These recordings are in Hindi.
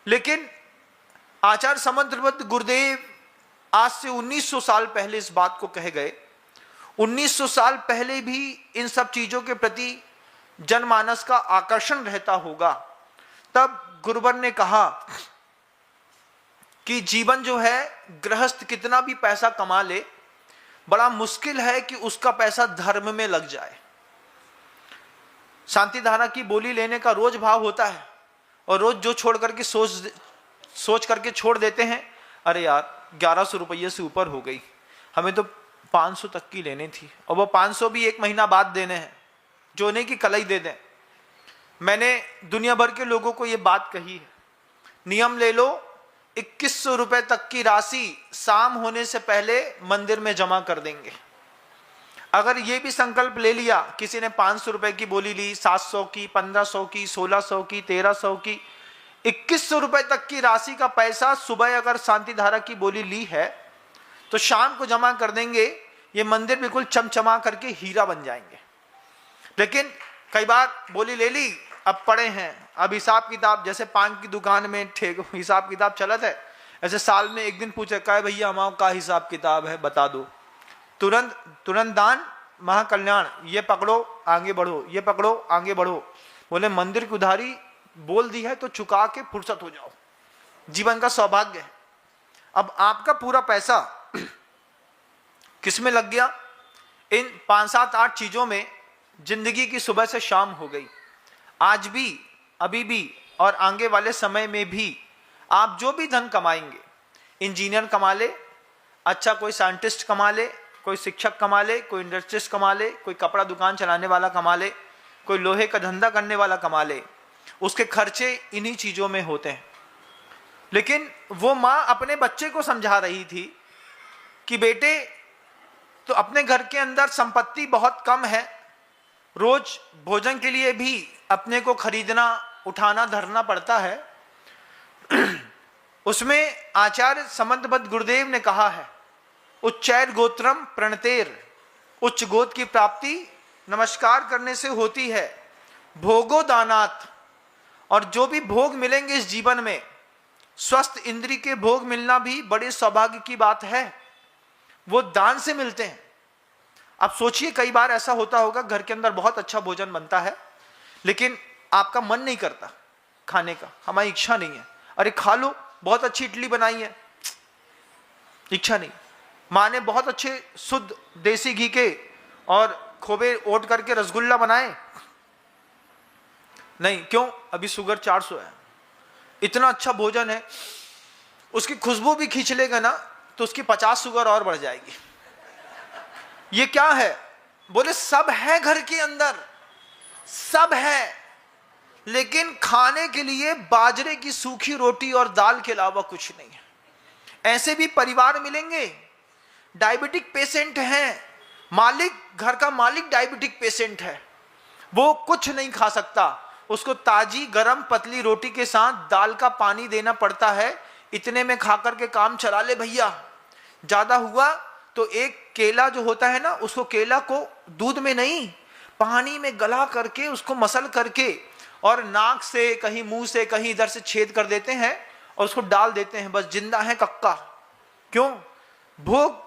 लेकिन आचार्य समंतबद्ध गुरुदेव आज से 1900 साल पहले इस बात को कह गए। 1900 साल पहले भी इन सब चीजों के प्रति जनमानस का आकर्षण रहता होगा। तब गुरुवर ने कहा कि जीवन जो है, गृहस्थ कितना भी पैसा कमा ले, बड़ा मुश्किल है कि उसका पैसा धर्म में लग जाए। शांति धारा की बोली लेने का रोज भाव होता है और रोज जो छोड़ करके सोच करके छोड़ देते हैं, अरे यार 1100 रुपये से ऊपर हो गई, हमें तो 500 तक की लेनी थी, और वो 500 भी 1 महीना बाद देने हैं, जो नहीं कि कल ही दे दें। मैंने दुनिया भर के लोगों को ये बात कही है, नियम ले लो, 2100 रुपए तक की राशि शाम होने से पहले मंदिर में जमा कर देंगे। अगर ये भी संकल्प ले लिया, किसी ने 500 रुपए की बोली ली, 700 की, 1500 की, 1600 की, 1300 की, 2100 रुपए तक की राशि का पैसा सुबह अगर शांति धारा की बोली ली है तो शाम को जमा कर देंगे। ये मंदिर बिल्कुल चमचमा करके हीरा बन जाएंगे। लेकिन कई बार बोली ले ली, अब पड़े हैं, अब हिसाब किताब, जैसे पान की दुकान में ठेक हिसाब किताब चलत है, ऐसे साल में एक दिन पूछे, कहे भैया हमारा का हिसाब किताब है बता दो, तुरंत दान महाकल्याण, ये पकड़ो आगे बढ़ो, ये पकड़ो आगे बढ़ो। बोले मंदिर की उधारी बोल दी है तो चुका के फुर्सत हो जाओ, जीवन का सौभाग्य है। अब आपका पूरा पैसा किसमें लग गया? इन 5, 7, 8 चीजों में जिंदगी की सुबह से शाम हो गई। आज भी, अभी भी और आगे वाले समय में भी आप जो भी धन कमाएंगे, इंजीनियर कमा ले, अच्छा कोई साइंटिस्ट कमा ले, कोई शिक्षक कमा ले, कोई इंडस्ट्रिस्ट कमा ले, कोई कपड़ा दुकान चलाने वाला कमा ले, कोई लोहे का धंधा करने वाला कमा ले, उसके खर्चे इन्हीं चीजों में होते हैं। लेकिन वो माँ अपने बच्चे को समझा रही थी कि बेटे, तो अपने घर के अंदर संपत्ति बहुत कम है, रोज भोजन के लिए भी अपने को खरीदना, उठाना, धरना पड़ता है। उसमें आचार्य समंतबद्ध गुरुदेव ने कहा है, उच्चैर गोत्रम प्रणतेर, उच्च गोत्र की प्राप्ति नमस्कार करने से होती है, भोगो दानात, और जो भी भोग मिलेंगे इस जीवन में, स्वस्थ इंद्रिय के भोग मिलना भी बड़े सौभाग्य की बात है, वो दान से मिलते हैं। अब सोचिए, कई बार ऐसा होता होगा, घर के अंदर बहुत अच्छा भोजन बनता है लेकिन आपका मन नहीं करता खाने का, हमारी इच्छा नहीं है, अरे खा लो, बहुत अच्छी इडली बनाई है, इच्छा नहीं। माँ ने बहुत अच्छे शुद्ध देसी घी के और खोबे ओट करके रसगुल्ला बनाए, नहीं, क्यों? अभी शुगर 400 है, इतना अच्छा भोजन है, उसकी खुशबू भी खींच लेगा ना तो उसकी 50 शुगर और बढ़ जाएगी। ये क्या है? बोले सब है घर के अंदर, सब है, लेकिन खाने के लिए बाजरे की सूखी रोटी और दाल के अलावा कुछ नहीं है। ऐसे भी परिवार मिलेंगे, डायबिटिक पेशेंट हैं, मालिक, घर का मालिक डायबिटिक पेशेंट है, वो कुछ नहीं खा सकता, उसको ताजी गरम पतली रोटी के साथ दाल का पानी देना पड़ता है, इतने में खाकर के काम चला ले भैया। ज्यादा हुआ तो एक केला जो होता है ना, उसको केला को दूध में नहीं, पानी में गला करके उसको मसल करके और नाक से कहीं, मुंह से कहीं, इधर से छेद कर देते हैं और उसको डाल देते हैं, बस जिंदा है कक्का। क्यों? भोग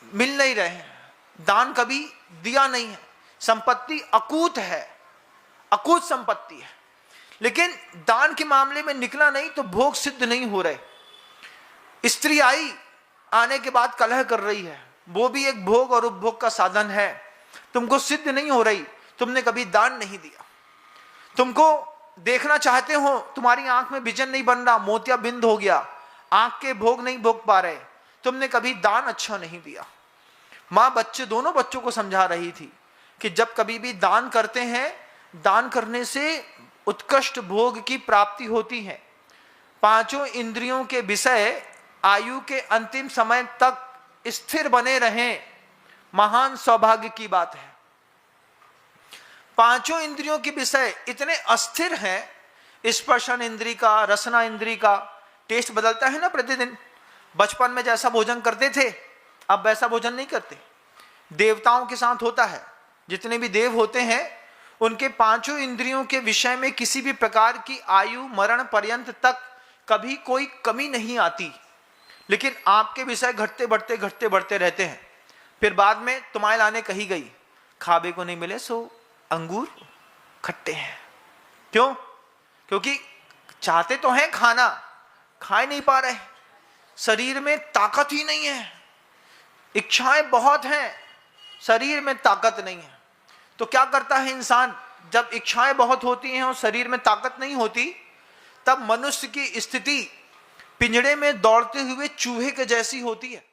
मिल नहीं रहे हैं, दान कभी दिया नहीं है, संपत्ति अकूत है, अकूत संपत्ति है, लेकिन दान के मामले में निकला नहीं तो भोग सिद्ध नहीं हो रहे। स्त्री आई, आने के बाद कलह कर रही है, वो भी एक भोग और उपभोग का साधन है, तुमको सिद्ध नहीं हो रही, तुमने कभी दान नहीं दिया। तुमको देखना चाहते हो, तुम्हारी आंख में विजन नहीं बन रहा, मोतियाबिंद हो गया, आंख के भोग नहीं भोग पा रहे, तुमने कभी दान अच्छा नहीं दिया। माँ बच्चे, दोनों बच्चों को समझा रही थी कि जब कभी भी दान करते हैं, दान करने से उत्कृष्ट भोग की प्राप्ति होती है। 5 इंद्रियों के विषय आयु के अंतिम समय तक स्थिर बने रहें, महान सौभाग्य की बात है। 5 इंद्रियों के विषय इतने अस्थिर हैं, स्पर्शन इंद्री का, रसना इंद्री का टेस्ट बदलता है ना प्रतिदिन। बचपन में जैसा भोजन करते थे अब वैसा भोजन नहीं करते। देवताओं के साथ होता है, जितने भी देव होते हैं उनके पांचों इंद्रियों के विषय में किसी भी प्रकार की आयु मरण पर्यंत तक कभी कोई कमी नहीं आती, लेकिन आपके विषय घटते बढ़ते रहते हैं। फिर बाद में तुम्हारे लाने कही गई, खाबे को नहीं मिले सो अंगूर खट्टे हैं। क्यों? क्योंकि चाहते तो हैं खाना, खा ही नहीं पा रहे, शरीर में ताकत ही नहीं है। इच्छाएं बहुत हैं, शरीर में ताकत नहीं है। तो क्या करता है इंसान? जब इच्छाएं बहुत होती हैं और शरीर में ताकत नहीं होती, तब मनुष्य की स्थिति पिंजड़े में दौड़ते हुए चूहे के जैसी होती है।